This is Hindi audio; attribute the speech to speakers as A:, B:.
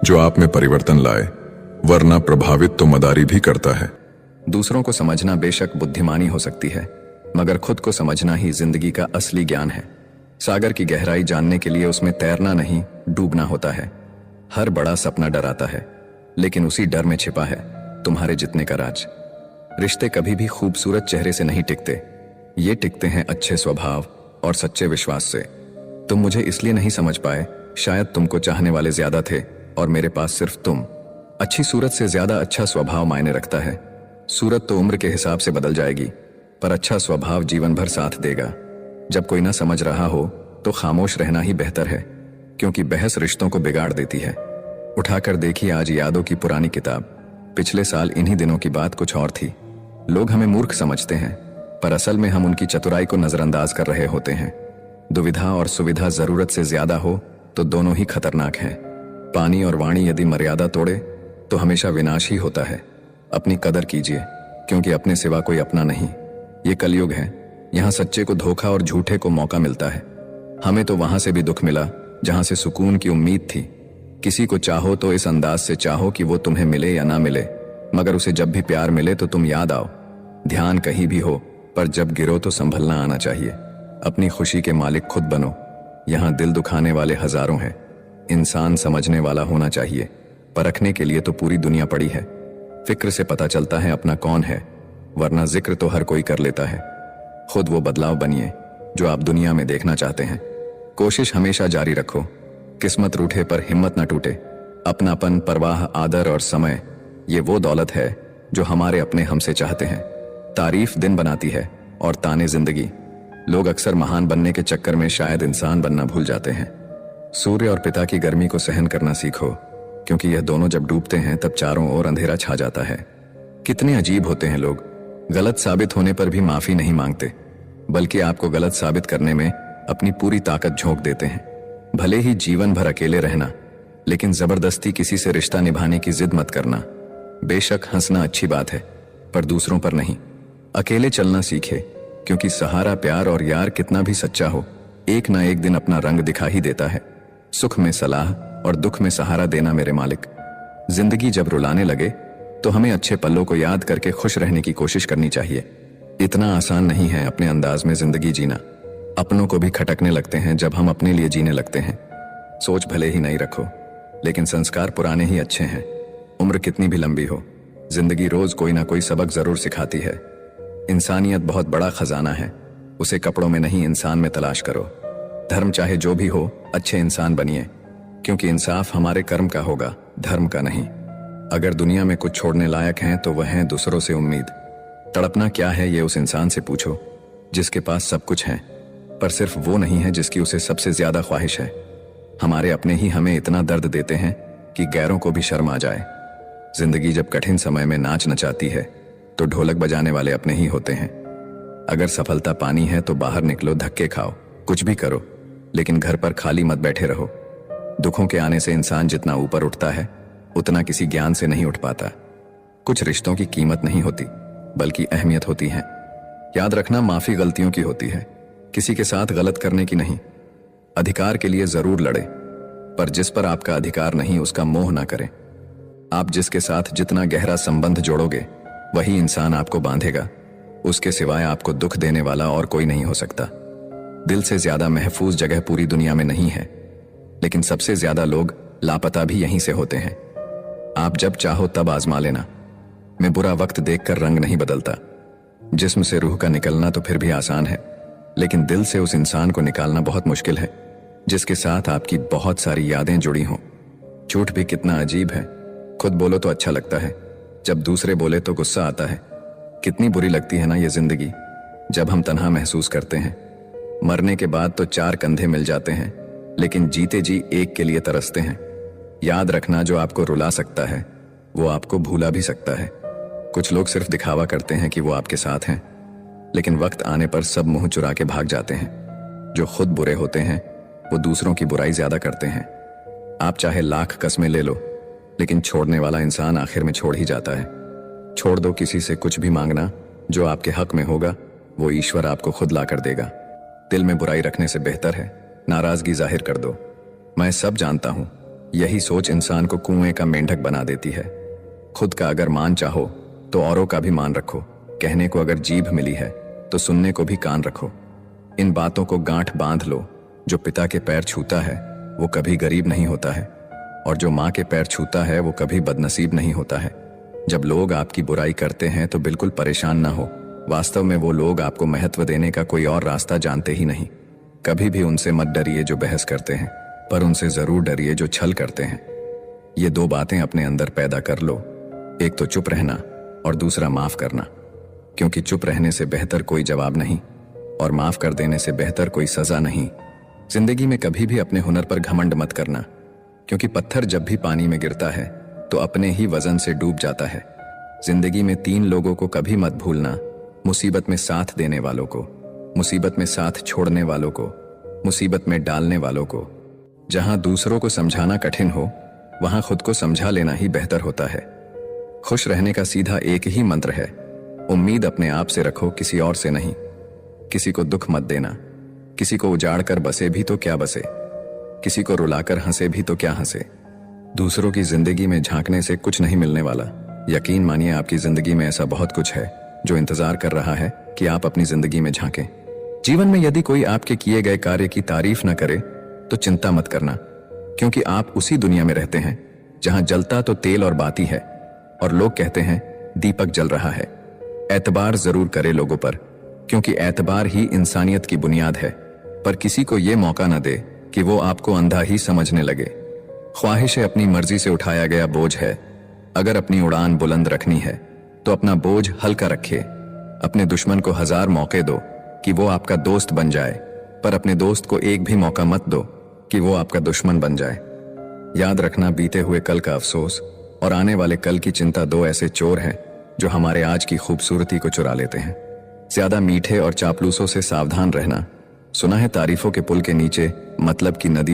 A: जो आप में परिवर्तन लाए, वरना प्रभावित तो मदारी भी करता है।
B: दूसरों को समझना बेशक बुद्धिमानी हो सकती है, मगर खुद को समझना ही जिंदगी का असली ज्ञान है। सागर की गहराई जानने के लिए उसमें तैरना नहीं, डूबना होता है। हर बड़ा सपना डराता है, लेकिन उसी डर में छिपा है तुम्हारे जितने का राज। रिश्ते कभी भी खूबसूरत चेहरे से नहीं टिकते, ये टिकते हैं अच्छे स्वभाव और सच्चे विश्वास से। तुम मुझे इसलिए नहीं समझ पाए, शायद तुमको चाहने वाले ज्यादा थे और मेरे पास सिर्फ तुम। अच्छी सूरत से ज्यादा अच्छा स्वभाव मायने रखता है। सूरत तो उम्र के हिसाब से बदल जाएगी, पर अच्छा स्वभाव जीवन भर साथ देगा। जब कोई ना समझ रहा हो तो खामोश रहना ही बेहतर है, क्योंकि बहस रिश्तों को बिगाड़ देती है। उठाकर देखिए आज यादों की पुरानी किताब। पिछले साल इन्हीं दिनों की बात कुछ और थी। लोग हमें मूर्ख समझते हैं, पर असल में हम उनकी चतुराई को नजरअंदाज कर रहे होते हैं। दुविधा और सुविधा जरूरत से ज्यादा हो तो दोनों ही खतरनाक हैं। पानी और वाणी यदि मर्यादा तोड़े तो हमेशा विनाश ही होता है। अपनी कदर कीजिए, क्योंकि अपने सिवा कोई अपना नहीं। ये कलयुग है, यहाँ सच्चे को धोखा और झूठे को मौका मिलता है। हमें तो वहां से भी दुख मिला जहां से सुकून की उम्मीद थी। किसी को चाहो तो इस अंदाज से चाहो कि वो तुम्हें मिले या ना मिले, मगर उसे जब भी प्यार मिले तो तुम याद आओ। ध्यान कहीं भी हो, पर जब गिरो तो संभलना आना चाहिए। अपनी खुशी के मालिक खुद बनो। यहाँ दिल दुखाने वाले हजारों हैं। इंसान समझने वाला होना चाहिए, परखने के लिए तो पूरी दुनिया पड़ी है। फिक्र से पता चलता है अपना कौन है, वरना जिक्र तो हर कोई कर लेता है। खुद वो बदलाव बनिए जो आप दुनिया में देखना चाहते हैं। कोशिश हमेशा जारी रखो। किस्मत रूठे पर हिम्मत न टूटे। अपनापन, परवाह, आदर और समय, ये वो दौलत है जो हमारे अपने हमसे चाहते हैं। तारीफ दिन बनाती है और ताने जिंदगी। लोग अक्सर महान बनने के चक्कर में शायद इंसान बनना भूल जाते हैं। सूर्य और पिता की गर्मी को सहन करना सीखो, क्योंकि यह दोनों जब डूबते हैं तब चारों ओर अंधेरा छा जाता है। कितने अजीब होते हैं लोग। गलत साबित होने पर भी माफी नहीं मांगते, बल्कि आपको गलत साबित करने में अपनी पूरी ताकत झोंक देते हैं। भले ही जीवन भर अकेले रहना, लेकिन जबरदस्ती किसी से रिश्ता निभाने की जिद मत करना। बेशक हंसना अच्छी बात है, पर दूसरों पर नहीं। अकेले चलना सीखे, क्योंकि सहारा प्यार और यार कितना भी सच्चा हो, एक ना एक दिन अपना रंग दिखा ही देता है। सुख में सलाह और दुख में सहारा देना मेरे मालिक। जिंदगी जब रुलाने लगे तो हमें अच्छे पलों को याद करके खुश रहने की कोशिश करनी चाहिए। इतना आसान नहीं है अपने अंदाज में जिंदगी जीना। अपनों को भी खटकने लगते हैं जब हम अपने लिए जीने लगते हैं। सोच भले ही नहीं रखो, लेकिन संस्कार पुराने ही अच्छे हैं। उम्र कितनी भी लंबी हो, जिंदगी रोज कोई ना कोई सबक जरूर सिखाती है। इंसानियत बहुत बड़ा खजाना है, उसे कपड़ों में नहीं इंसान में तलाश करो। धर्म चाहे जो भी हो, अच्छे इंसान बनिए, क्योंकि इंसाफ हमारे कर्म का होगा, धर्म का नहीं। अगर दुनिया में कुछ छोड़ने लायक हैं तो वह है दूसरों से उम्मीद। तड़पना क्या है ये उस इंसान से पूछो जिसके पास सब कुछ है, पर सिर्फ वो नहीं है जिसकी उसे सबसे ज्यादा ख्वाहिश है। हमारे अपने ही हमें इतना दर्द देते हैं कि गैरों को भी शर्म आ जाए। जिंदगी जब कठिन समय में नाच नचाती है तो ढोलक बजाने वाले अपने ही होते हैं। अगर सफलता पानी है तो बाहर निकलो, धक्के खाओ, कुछ भी करो, लेकिन घर पर खाली मत बैठे रहो। दुखों के आने से इंसान जितना ऊपर उठता है, उतना किसी ज्ञान से नहीं उठ पाता। कुछ रिश्तों की कीमत नहीं होती, बल्कि अहमियत होती है। याद रखना, माफी गलतियों की होती है, किसी के साथ गलत करने की नहीं। अधिकार के लिए जरूर लड़े, पर जिस पर आपका अधिकार नहीं उसका मोह ना करें। आप जिसके साथ जितना गहरा संबंध जोड़ोगे, वही इंसान आपको बांधेगा। उसके सिवाय आपको दुख देने वाला और कोई नहीं हो सकता। दिल से ज्यादा महफूज जगह पूरी दुनिया में नहीं है, लेकिन सबसे ज्यादा लोग लापता भी यहीं से होते हैं। आप जब चाहो तब आजमा लेना। मैं बुरा वक्त देखकर रंग नहीं बदलता। जिस्म से रूह का निकलना तो फिर भी आसान है, लेकिन दिल से उस इंसान को निकालना बहुत मुश्किल है जिसके साथ आपकी बहुत सारी यादें जुड़ी हों। झूठ भी कितना अजीब है। खुद बोलो तो अच्छा लगता है, जब दूसरे बोले तो गुस्सा आता है। कितनी बुरी लगती है ना ये जिंदगी, जब हम तन्हा महसूस करते हैं। मरने के बाद तो चार कंधे मिल जाते हैं, लेकिन जीते जी एक के लिए तरसते हैं। याद रखना, जो आपको रुला सकता है वो आपको भूला भी सकता है। कुछ लोग सिर्फ दिखावा करते हैं कि वो आपके साथ हैं, लेकिन वक्त आने पर सब मुंह चुरा के भाग जाते हैं। जो खुद बुरे होते हैं वो दूसरों की बुराई ज्यादा करते हैं। आप चाहे लाख कस्में ले लो, लेकिन छोड़ने वाला इंसान आखिर में छोड़ ही जाता है। छोड़ दो किसी से कुछ भी मांगना, जो आपके हक में होगा वो ईश्वर आपको खुद ला कर देगा। दिल में बुराई रखने से बेहतर है नाराजगी जाहिर कर दो। मैं सब जानता हूं, यही सोच इंसान को कुएं का मेंढक बना देती है। खुद का अगर मान चाहो तो औरों का भी मान रखो। कहने को अगर जीभ मिली है तो सुनने को भी कान रखो। इन बातों को गांठ बांध लो। जो पिता के पैर छूता है वो कभी गरीब नहीं होता है, और जो माँ के पैर छूता है वो कभी बदनसीब नहीं होता है। जब लोग आपकी बुराई करते हैं तो बिल्कुल परेशान ना हो। वास्तव में वो लोग आपको महत्व देने का कोई और रास्ता जानते ही नहीं। कभी भी उनसे मत डरिए जो बहस करते हैं, पर उनसे जरूर डरिए जो छल करते हैं। ये दो बातें अपने अंदर पैदा कर लो, एक तो चुप रहना और दूसरा माफ करना। क्योंकि चुप रहने से बेहतर कोई जवाब नहीं, और माफ कर देने से बेहतर कोई सजा नहीं। जिंदगी में कभी भी अपने हुनर पर घमंड मत करना, क्योंकि पत्थर जब भी पानी में गिरता है तो अपने ही वजन से डूब जाता है। जिंदगी में 3 लोगों को कभी मत भूलना: मुसीबत में साथ देने वालों को, मुसीबत में साथ छोड़ने वालों को, मुसीबत में डालने वालों को। जहां दूसरों को समझाना कठिन हो वहां खुद को समझा लेना ही बेहतर होता है। खुश रहने का सीधा एक ही मंत्र है: उम्मीद अपने आप से रखो, किसी और से नहीं। किसी को दुख मत देना। किसी को उजाड़ कर बसे भी तो क्या बसे, किसी को रुलाकर हंसे भी तो क्या हंसे। दूसरों की जिंदगी में झांकने से कुछ नहीं मिलने वाला। यकीन मानिए आपकी जिंदगी में ऐसा बहुत कुछ है जो इंतजार कर रहा है कि आप अपनी जिंदगी में झांकें। जीवन में यदि कोई आपके किए गए कार्य की तारीफ न करे तो चिंता मत करना, क्योंकि आप उसी दुनिया में रहते हैं जहां जलता तो तेल और बाती है, और लोग कहते हैं दीपक जल रहा है। एतबार जरूर करे लोगों पर, क्योंकि एतबार ही इंसानियत की बुनियाद है। पर किसी को यह मौका न दे कि वो आपको अंधा ही समझने लगे। ख्वाहिश अपनी मर्जी से उठाया गया बोझ है। अगर अपनी उड़ान बुलंद रखनी है तो अपना बोझ हल्का रखिए। अपने दुश्मन को 1000 मौके दो कि वो आपका दोस्त बन जाए, पर अपने दोस्त को एक भी मौका मत दो कि वो आपका दुश्मन बन जाए। याद रखना, बीते हुए कल का अफसोस और आने वाले कल की चिंता 2 ऐसे चोर हैं जो हमारे आज की खूबसूरती को चुरा लेते हैं। ज्यादा मीठे और चापलूसों से सावधान रहना। सुना है तारीफों के पुल के नीचे मतलब की नदी